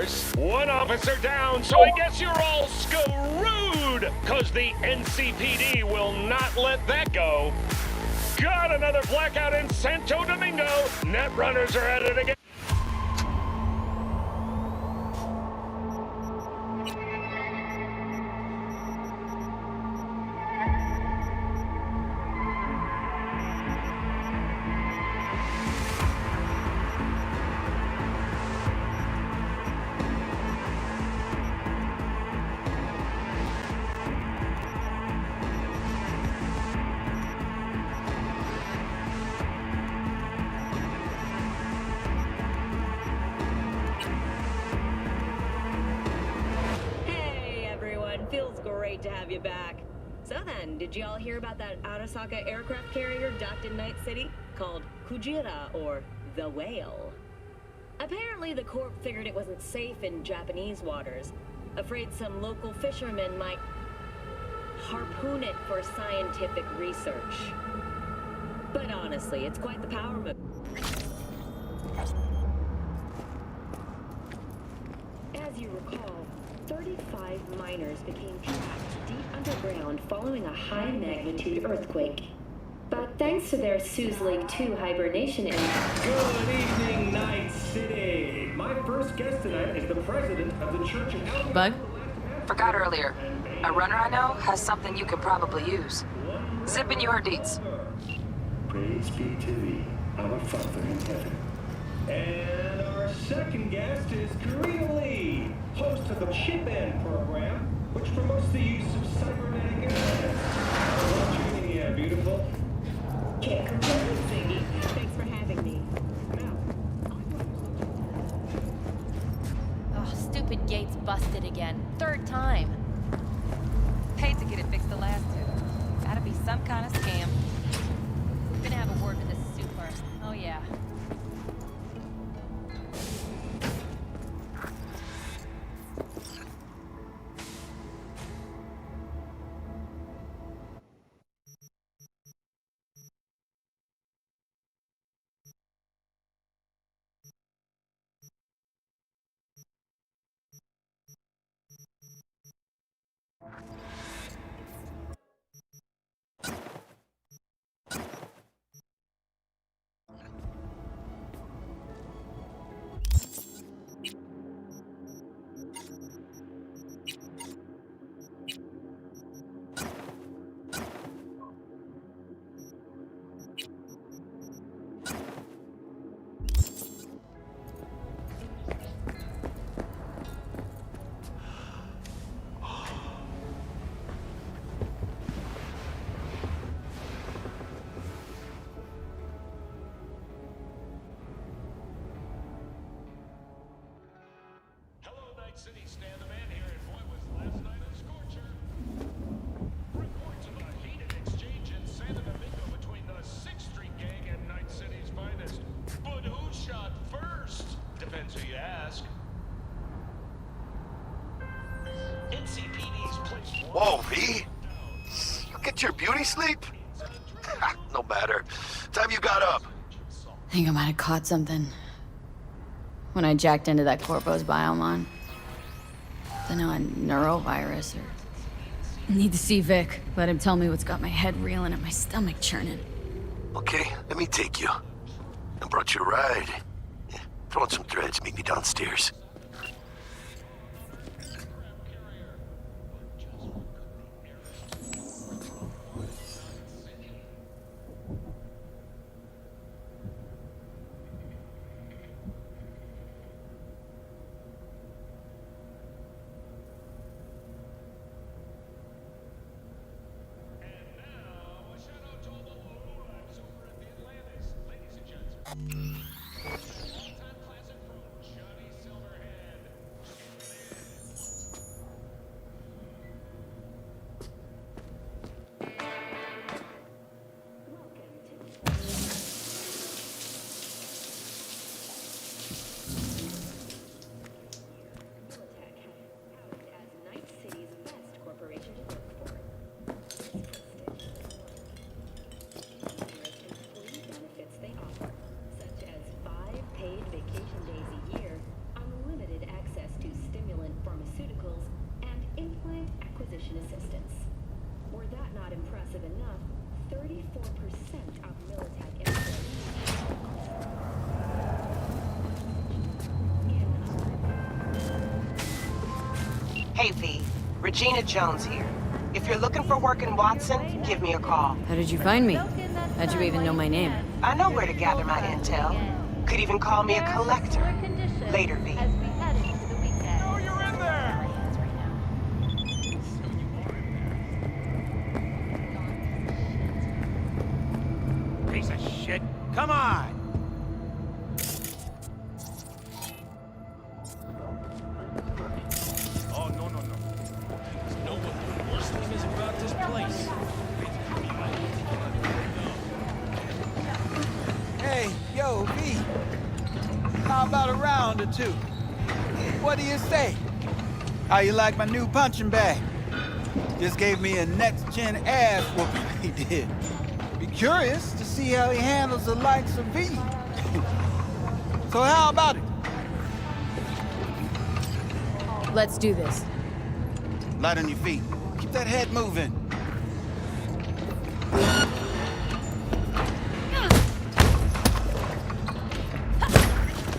course. One officer down, so I guess you're all screwed, cause the NCPD will not let that go. Got another blackout in Santo Domingo. Netrunners are at it again. Feels great to have you back. So then, did y'all hear about that Arasaka aircraft carrier docked in Night City called Kujira, or the Whale? Apparently the Corp figured it wasn't safe in Japanese waters, afraid some local fishermen might harpoon it for scientific research. But honestly, it's quite the power move. As you recall, 35 miners became trapped deep underground following a high-magnitude earthquake. But thanks to their Suze Lake 2 hibernation Good evening, Night City. My first guest tonight is the president of the Church of Alchemy. Bug? Forgot earlier. A runner I know has something you could probably use. Zipping you her deets. Praise be to thee, our Father in heaven. And our second guest is Karina Lee, host of the Chip In program, which promotes the use of cybernetic evidence. How are you doing, yeah, beautiful? Can't complain, Ziggy. Thanks for having me. Oh, stupid gate's busted again. Third time. Paid to get it fixed the last two. Gotta be some kind of scam. Gonna have a word with this super. Oh yeah. City, Stan the Man here, and boy, was last night a scorcher. Reports of a heated exchange in Santo Domingo between the 6th Street Gang and Night City's finest. But who shot first? Depends who you ask. NCPD's place. Whoa, V? You get your beauty sleep? No matter. Time you got up. I think I might have caught something when I jacked into that Corpo's biomon. Don't know, a neurovirus or... Need to see Vic. Let him tell me what's got my head reeling and my stomach churning. Okay, let me take you. I brought you a ride. Yeah, throw on some threads, meet me downstairs. physician assistants. Were that not impressive enough, 34% of Militech employees. Hey V, Regina Jones here. If you're looking for work in Watson, give me a call. How did you find me? How'd you even know my name? I know where to gather my intel. Could even call me a collector. Later, V. Oh, you're in there! Piece of shit. Come on! Oh, no, no, no. You know what the worst thing is about this place? Hey, yo, V. How about a round or two? What do you say? How you like my new punching bag? Just gave me a next-gen ass whooping, he did. Be curious to see how he handles the likes of V. So how about it? Let's do this. Light on your feet. Keep that head moving.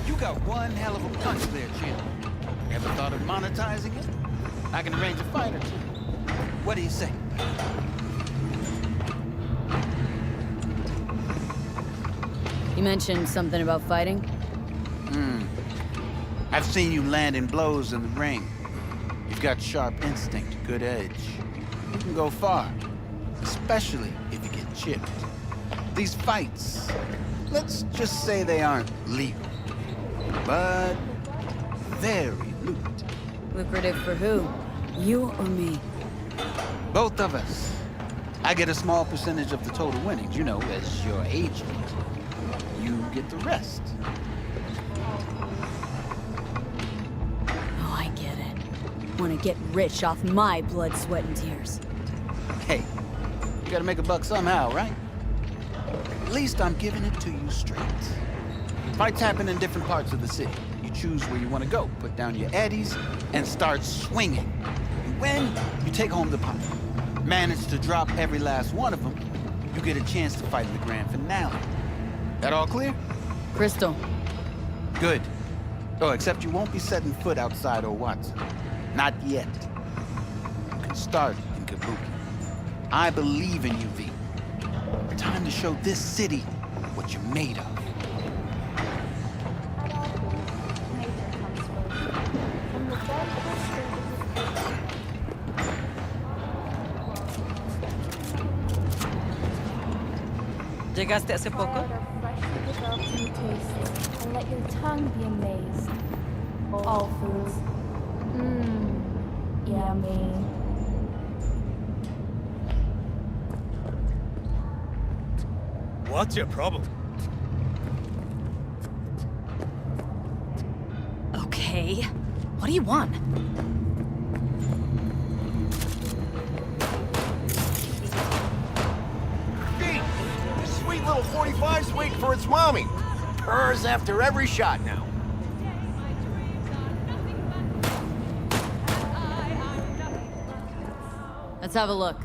You got one hell of a punch there, Jim. Ever thought of monetizing it? I can arrange a fight or two. What do you say? You mentioned something about fighting? I've seen you landing blows in the ring. You've got sharp instinct, good edge. You can go far, especially if you get chipped. These fights, let's just say they aren't legal, but very lucrative. Lucrative for who? You or me? Both of us. I get a small percentage of the total winnings, you know, as your agent. You get the rest. Oh, I get it. Want to get rich off my blood, sweat, and tears. Hey, you gotta make a buck somehow, right? At least I'm giving it to you straight. Fights happen in different parts of the city. You choose where you want to go, put down your eddies, and start swinging. And when you take home the pot, manage to drop every last one of them, you get a chance to fight in the grand finale. That all clear? Crystal. Good. Oh, except you won't be setting foot outside Watson. Not yet. You can start in Kabuki. I believe in you, V. Time to show this city what you're made of. ¿Llegaste hace poco? And let your tongue be amazed. All foods. Mmm, yummy. What's your problem? Okay. What do you want? This sweet little 45's waiting for its mommy. Purrs after every shot now. Let's have a look.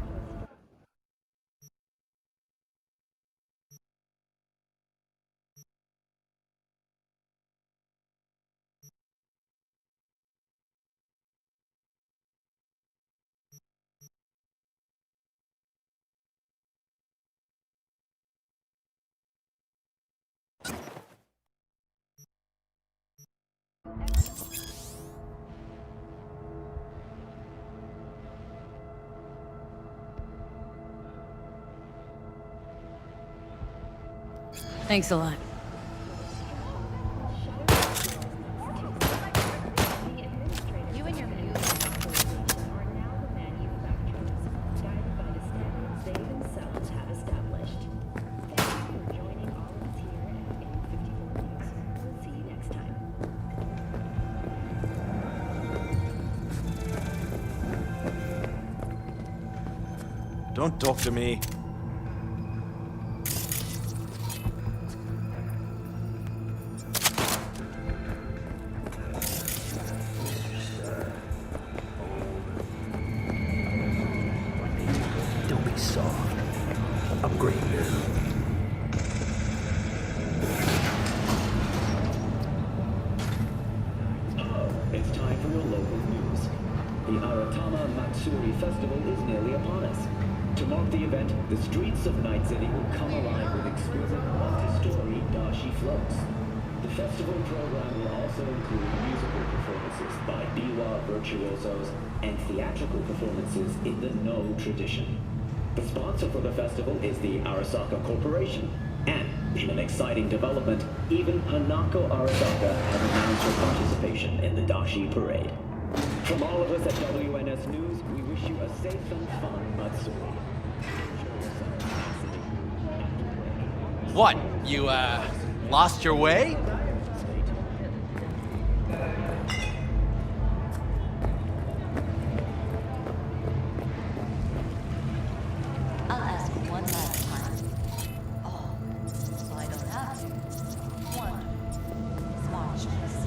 Thanks a lot. You and your music are now the manufacturers, guided by the standards they themselves have established. Thank you for joining all of us here at M54 News. We'll see you next time. Don't talk to me. time for your local news. The Aratama Matsuri Festival is nearly upon us. To mark the event, the streets of Night City will come alive with exquisite multi-story dashi floats. The festival program will also include musical performances by biwa virtuosos and theatrical performances in the No tradition. The sponsor for the festival is the Arasaka Corporation. And, in an exciting development, even Hanako Arasaka has announced her participation in the Dashi Parade. From all of us at WNS News, we wish you a safe and fun Matsuri. What? You, lost your way? I'll ask one last time. Oh, so I don't have to. One. Smart choice.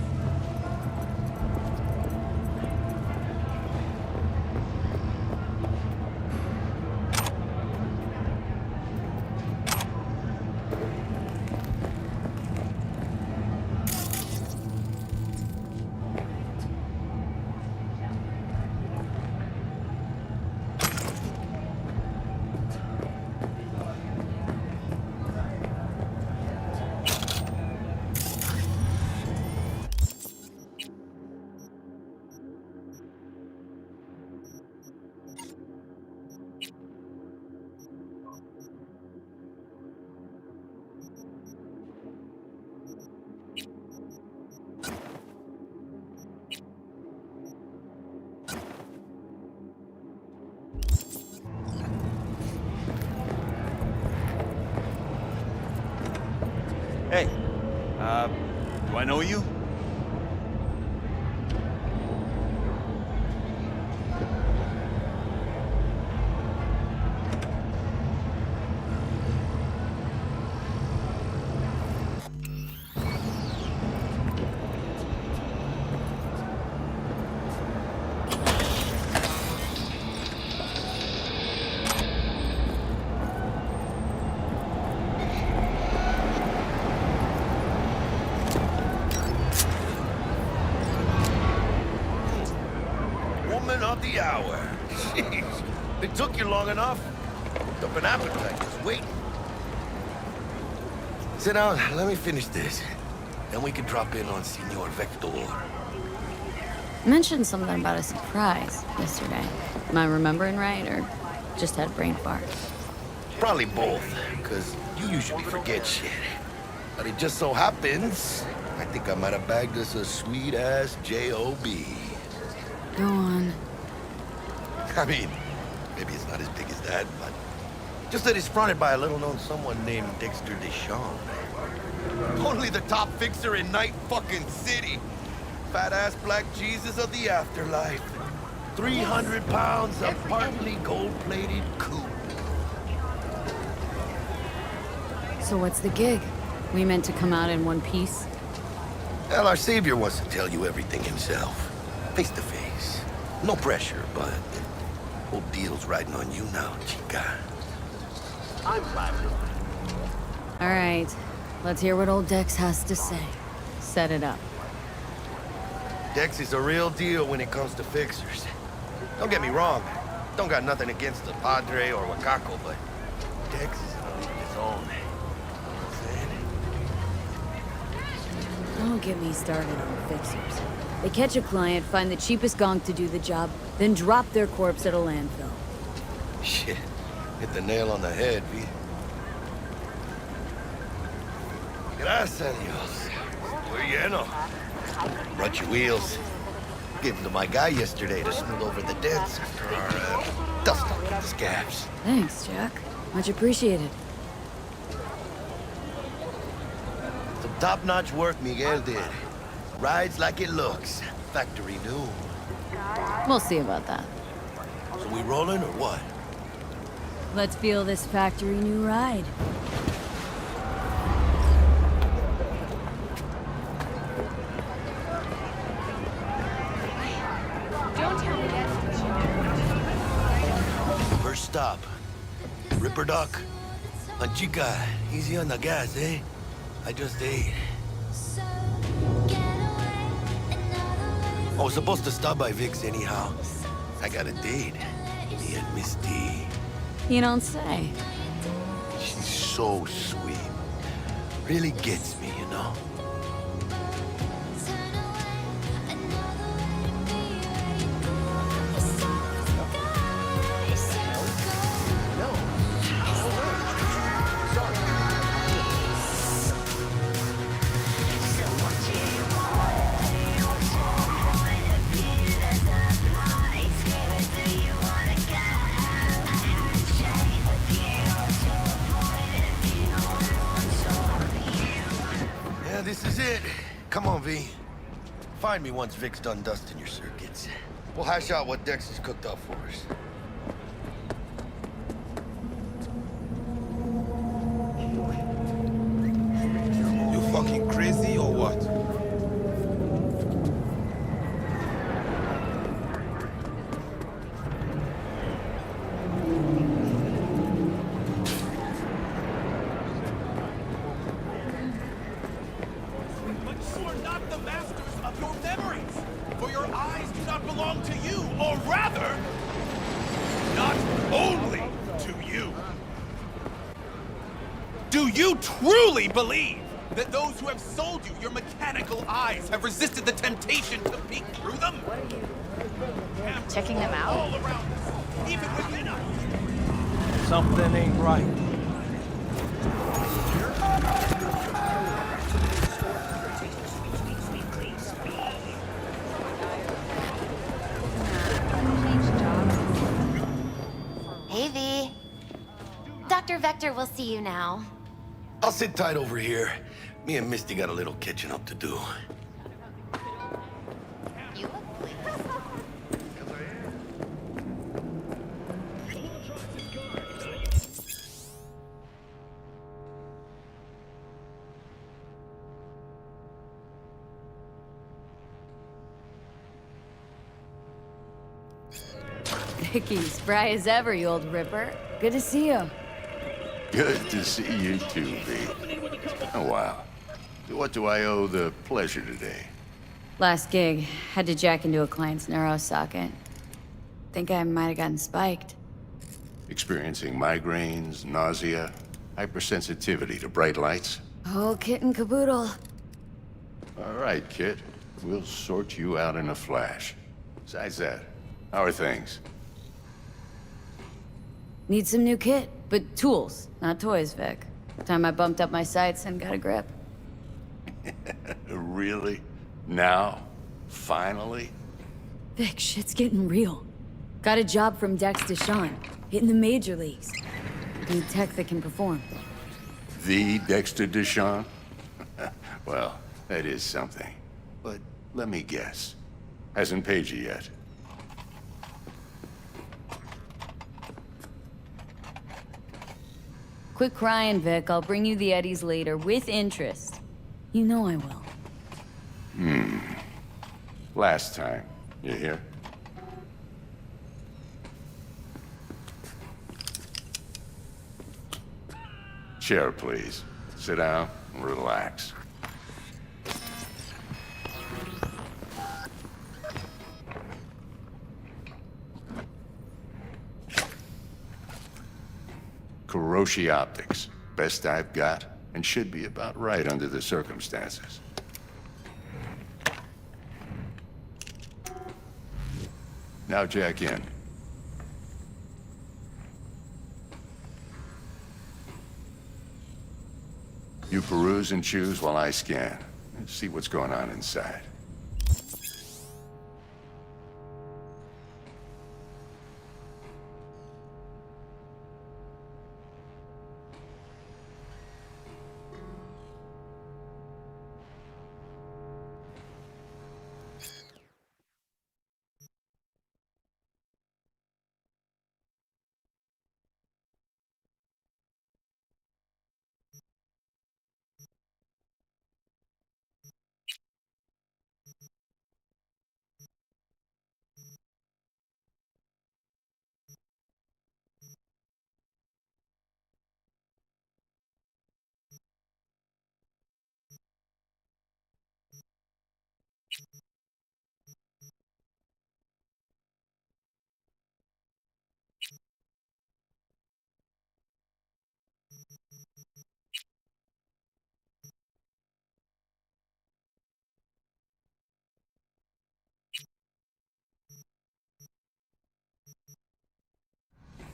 Hey, do I know you? Woman of the hour. Jeez. It took you long enough. Cooked up an appetite just waiting. Sit down, let me finish this. Then we can drop in on Senor Vector. Mentioned something about a surprise yesterday. Am I remembering right, or just had a brain fart? Probably both, because you usually forget shit. But it just so happens, I think I might have bagged us a sweet-ass J.O.B. Go on. I mean, maybe it's not as big as that, but just that it's fronted by a little-known someone named Dexter Deschamps. Only the top fixer in Night fucking City. Fat-ass black Jesus of the afterlife. 300 pounds of partly gold-plated coupe. So what's the gig? We meant to come out in one piece? Well, our savior wants to tell you everything himself. Face to face. No pressure, but whole deal's riding on you now, chica. I'm flattered. All right, let's hear what old Dex has to say. Set it up. Dex is a real deal when it comes to fixers. Don't get me wrong. Don't got nothing against the Padre or Wakako, but Dex is in a league of his own. Don't get me started on fixers. They catch a client, find the cheapest gonk to do the job, then drop their corpse at a landfill. Shit. Hit the nail on the head, V. Gracias, Dios. Muy lleno. Brought you wheels. Gave them to my guy yesterday to smooth over the dents after our, dust up the scabs. Thanks, Jack. Much appreciated. Some top-notch work Miguel did. Rides like it looks. Factory new. We'll see about that. So we rolling or what? Let's feel this factory new ride. Don't tell me that's First stop. Ripper Duck. Chica, easy on the gas, eh? I just ate. I was supposed to stop by Vic's anyhow. I got a date. Me and Miss D. You don't say. She's so sweet. Really gets me, you know? This is it. Come on, V. Find me once Vic's done dusting your circuits. We'll hash out what Dex has cooked up for us. You fucking crazy or what? Do you truly believe that those who have sold you your mechanical eyes have resisted the temptation to peek through them? Checking them out? All around us, even within us. Something ain't right. Hey, V. Dr. Vector will see you now. I'll sit tight over here. Me and Misty got a little catching up to do. You look Vicky, spry as ever, you old ripper. Good to see you. Good to see you too, V. Oh, wow. What do I owe the pleasure today? Last gig, had to jack into a client's neuro socket. Think I might have gotten spiked. Experiencing migraines, nausea, hypersensitivity to bright lights? Oh, kit and caboodle. All right, kid. We'll sort you out in a flash. Besides that, how are things? Need some new kit, but tools, not toys, Vic. Time I bumped up my sights and got a grip. Really? Now? Finally? Vic, shit's getting real. Got a job from Dex Deshawn, hitting the major leagues. Need tech that can perform. The Dexter Deshawn? Well, that is something. But let me guess. Hasn't paid you yet. Quit crying, Vic. I'll bring you the eddies later, with interest. You know I will. Last time. You hear? Chair, please. Sit down and relax. Kuroshi Optics. Best I've got, and should be about right under the circumstances. Now jack in. You peruse and choose while I scan. See what's going on inside.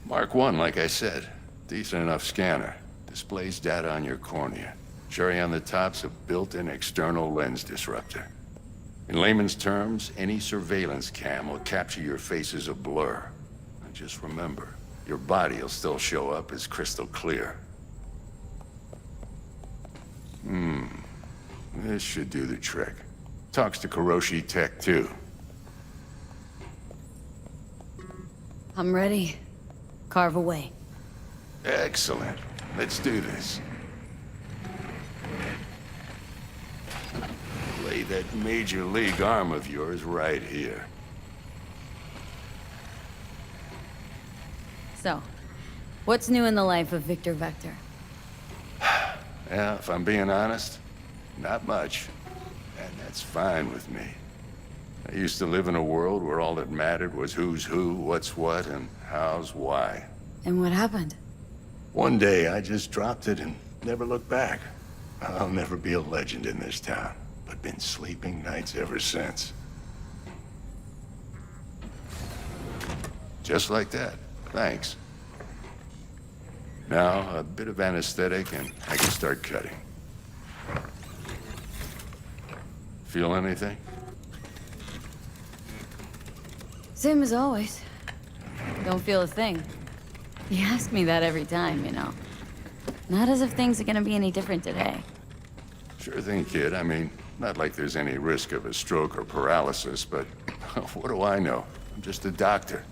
Mark 1, like I said. Decent enough scanner. Displays data on your cornea. Cherry on the top's a built-in external lens disruptor. In layman's terms, any surveillance cam will capture your face as a blur. And just remember, your body will still show up as crystal clear. This should do the trick. Talks to Kuroshi Tech, too. I'm ready. Carve away. Excellent. Let's do this. Lay that major league arm of yours right here. So, what's new in the life of Victor Vector? Yeah, if I'm being honest, not much. And that's fine with me. I used to live in a world where all that mattered was who's who, what's what, and how's why. And what happened? One day, I just dropped it and never looked back. I'll never be a legend in this town, but been sleeping nights ever since. Just like that. Thanks. Now, a bit of anesthetic and I can start cutting. Feel anything? Same as always. Don't feel a thing. You ask me that every time, you know. Not as if things are gonna be any different today. Sure thing, kid. I mean, not like there's any risk of a stroke or paralysis, but what do I know? I'm just a doctor.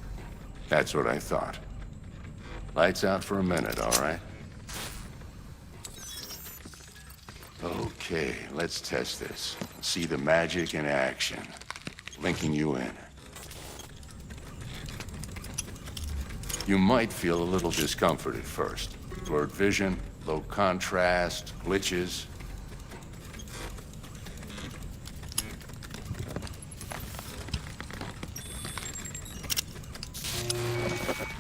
That's what I thought. Lights out for a minute, all right? Okay, let's test this. See the magic in action. Linking you in. You might feel a little discomfort at first. Blurred vision, low contrast, glitches.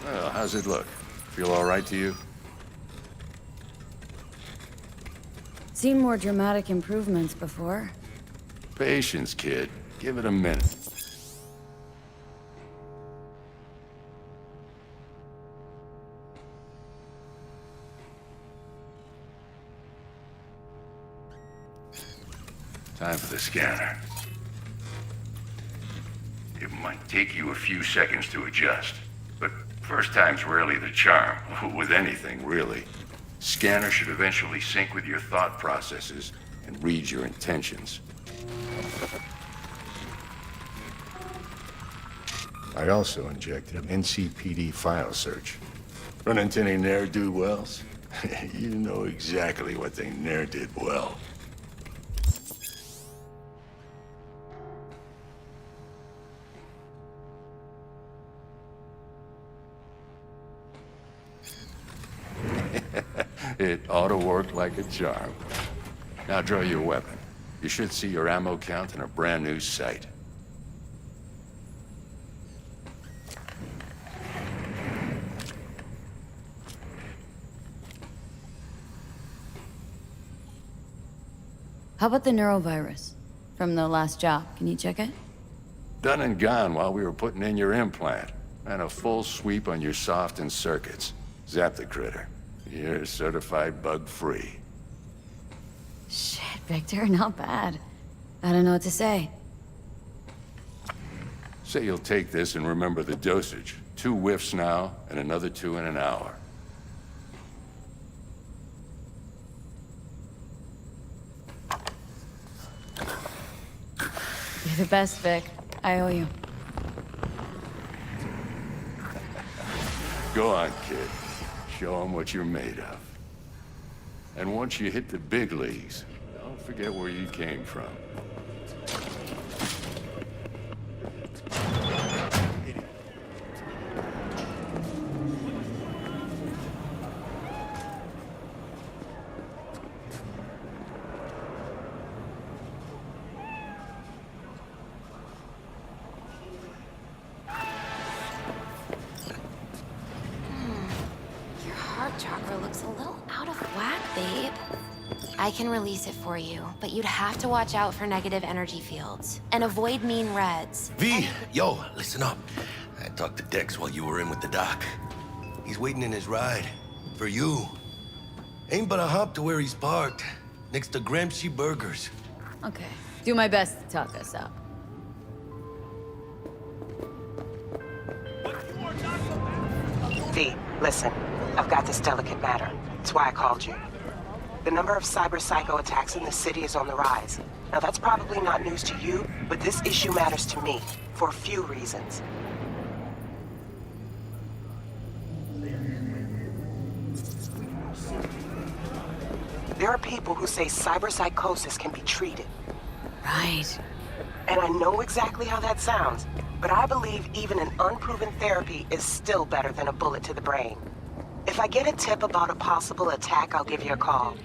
Well, how's it look? Feel all right to you? Seen more dramatic improvements before. Patience, kid. Give it a minute. Time for the scanner. It might take you a few seconds to adjust, but first time's rarely the charm, with anything, really. Scanner should eventually sync with your thought processes and read your intentions. I also injected an NCPD file search. Run into any ne'er-do-wells? You know exactly what they ne'er did well. It ought to work like a charm. Now draw your weapon. You should see your ammo count in a brand new sight. How about the neurovirus? From the last job, can you check it? Done and gone while we were putting in your implant. And a full sweep on your soft and circuits. Zap the critter. You're certified bug-free. Shit, Victor, not bad. I don't know what to say. Say you'll take this and remember the dosage. 2 whiffs now, and another 2 in an hour. You're the best, Vic. I owe you. Go on, kid. Show them what you're made of. And once you hit the big leagues, don't forget where you came from. Chakra looks a little out of whack, babe. I can release it for you, but you'd have to watch out for negative energy fields and avoid mean reds. V, yo, listen up. I talked to Dex while you were in with the doc. He's waiting in his ride. For you. Ain't but a hop to where he's parked. Next to Gramsci Burgers. Okay. Do my best to talk us out. V, listen. I've got this delicate matter. That's why I called you. The number of cyber psycho attacks in the city is on the rise. Now that's probably not news to you, but this issue matters to me, for a few reasons. There are people who say cyberpsychosis can be treated. Right. And I know exactly how that sounds, but I believe even an unproven therapy is still better than a bullet to the brain. If I get a tip about a possible attack, I'll give you a call.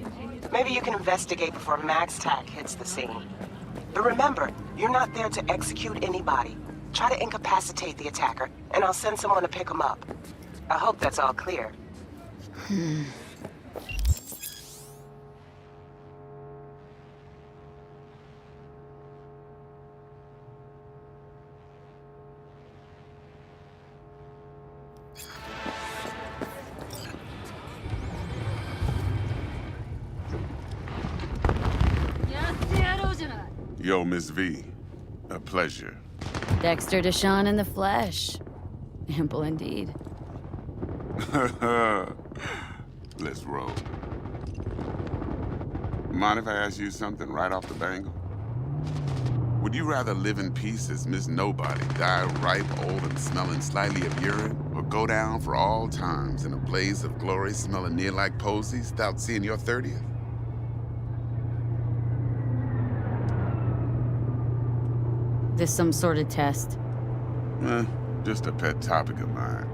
Maybe you can investigate before Max Tack hits the scene. But remember, you're not there to execute anybody. Try to incapacitate the attacker, and I'll send someone to pick him up. I hope that's all clear. Yo, Miss V. A pleasure. Dexter Deshawn in the flesh. Ample indeed. Let's roll. Mind if I ask you something right off the bangle? Would you rather live in peace as Miss Nobody, die ripe, old, and smelling slightly of urine, or go down for all times in a blaze of glory smelling near like posies without seeing your 30th? This some sort of test? Just a pet topic of mine.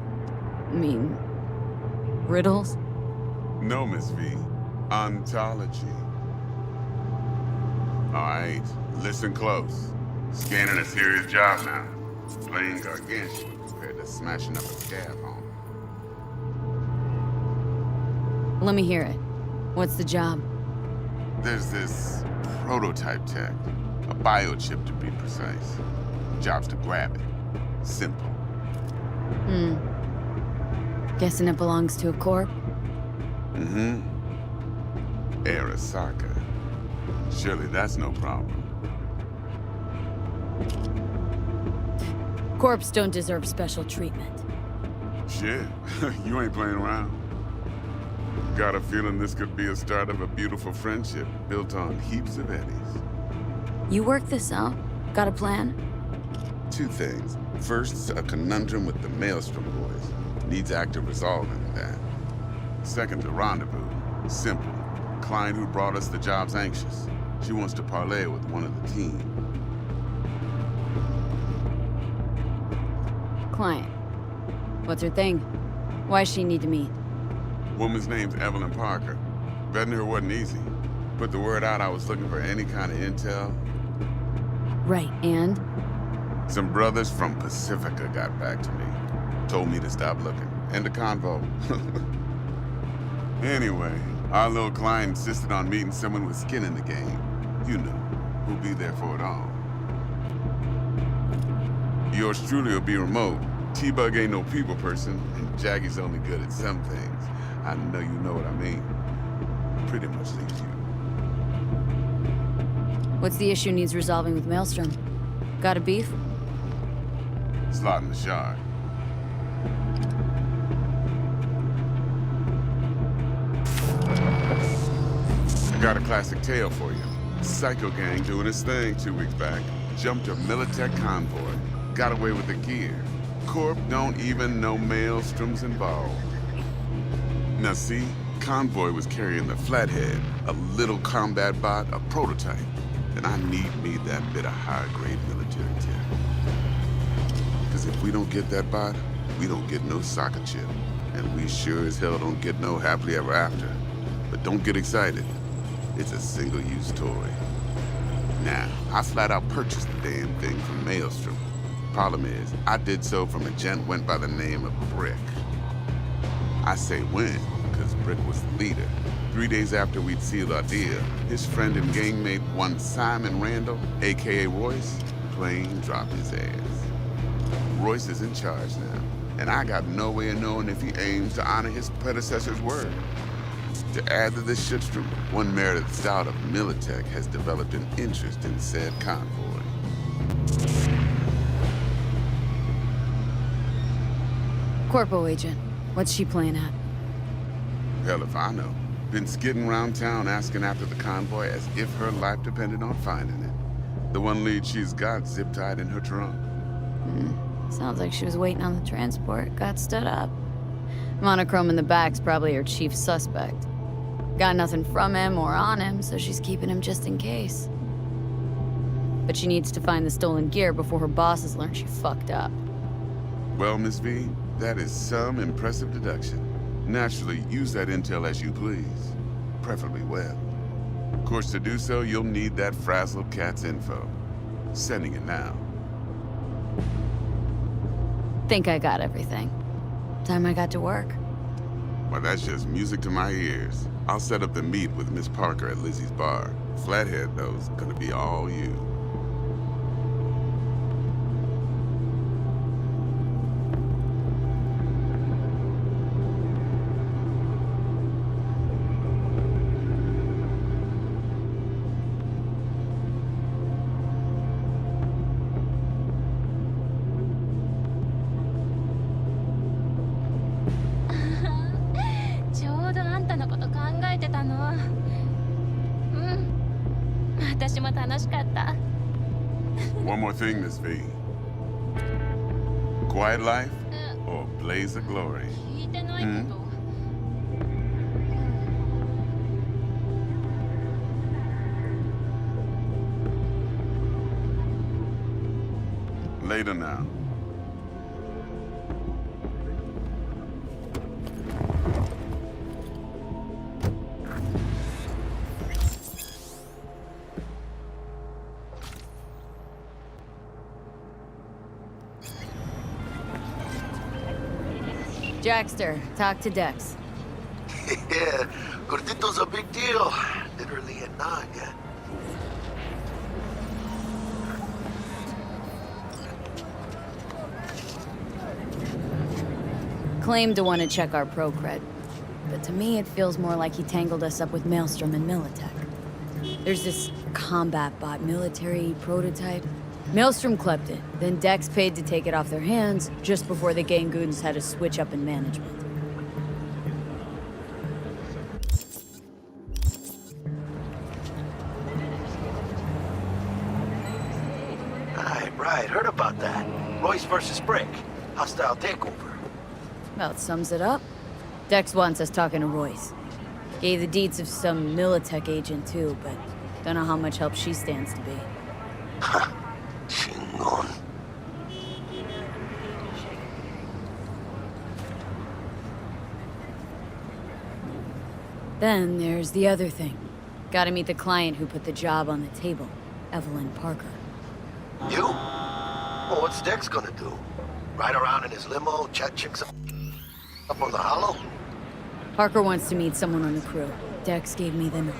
I mean, riddles? No, Miss V. Ontology. All right, listen close. Scanning a serious job now. Playing gargantuan compared to smashing up a scab home. Let me hear it. What's the job? There's this prototype tech. A biochip, to be precise. Job's to grab it. Simple. Guessing it belongs to a corp? Arasaka. Surely that's no problem. Corps don't deserve special treatment. Shit, you ain't playing around. Got a feeling this could be a start of a beautiful friendship built on heaps of eddies. You work this out? Got a plan? Two things. First, a conundrum with the Maelstrom boys. Needs active resolving that. Second, a rendezvous. Simple. Client who brought us the job's anxious. She wants to parlay with one of the team. Client. What's her thing? Why's she need to meet? Woman's name's Evelyn Parker. Betting her wasn't easy. Put the word out I was looking for any kind of intel. Right, and? Some brothers from Pacifica got back to me. Told me to stop looking. End the convo. Anyway, our little client insisted on meeting someone with skin in the game. You know, who'll be there for it all. Yours truly will be remote. T-Bug ain't no people person, and Jackie's only good at some things. I know you know what I mean. Pretty much leaves you. What's the issue needs resolving with Maelstrom? Got a beef? Slot in the shard. I got a classic tale for you. Psycho gang doing his thing 2 weeks back. Jumped a Militech convoy. Got away with the gear. Corp don't even know Maelstrom's involved. Now see, convoy was carrying the Flathead, a little combat bot, a prototype. And I need me that bit of high-grade military tech. Because if we don't get that bot, we don't get no soccer chip. And we sure as hell don't get no happily ever after. But don't get excited. It's a single-use toy. Now, I flat out purchased the damn thing from Maelstrom. Problem is, I did so from a gent went by the name of Brick. I say when, because Brick was the leader. 3 days after we'd sealed our deal, his friend and gangmate, one Simon Randall, a.k.a. Royce, plain dropped his ass. Royce is in charge now. and I got no way of knowing if he aims to honor his predecessor's word. To add to this shitstorm, one merited stout of Militech has developed an interest in said convoy. Corpo agent. What's she playing at? Hell if I know. Been skidding around town asking after the convoy as if her life depended on finding it. The one lead she's got zip-tied in her trunk. Sounds like she was waiting on the transport, got stood up. Monochrome in the back's probably her chief suspect. Got nothing from him or on him, so she's keeping him just in case. But she needs to find the stolen gear before her bosses learn she fucked up. Well, Miss V, that is some impressive deduction. Naturally, use that intel as you please. Preferably well. Of course, to do so, you'll need that frazzled cat's info. Sending it now. Think I got everything. Time I got to work. Well, that's just music to my ears. I'll set up the meet with Miss Parker at Lizzie's bar. Flathead, though, is gonna be all you. One more thing, Miss V. Quiet life or blaze of glory? Later now. Jackster, talk to Dex. Yeah, Gordito's a big deal. Literally at 9, yeah. Claimed to want to check our pro cred, but to me it feels more like he tangled us up with Maelstrom and Militech. There's this combat bot military prototype. Maelstrom clept it, then Dex paid to take it off their hands just before the Gangoons had a switch up in management. Right, heard about that. Royce versus Brick. Hostile takeover. About sums it up. Dex wants us talking to Royce. Gave the deets of some Militech agent too, but don't know how much help she stands to be. Chingon. Then there's the other thing. Gotta meet the client who put the job on the table, Evelyn Parker. You? Well, what's Dex gonna do? Ride around in his limo, chat chicks up on the hollow? Parker wants to meet someone on the crew. Dex gave me the nod.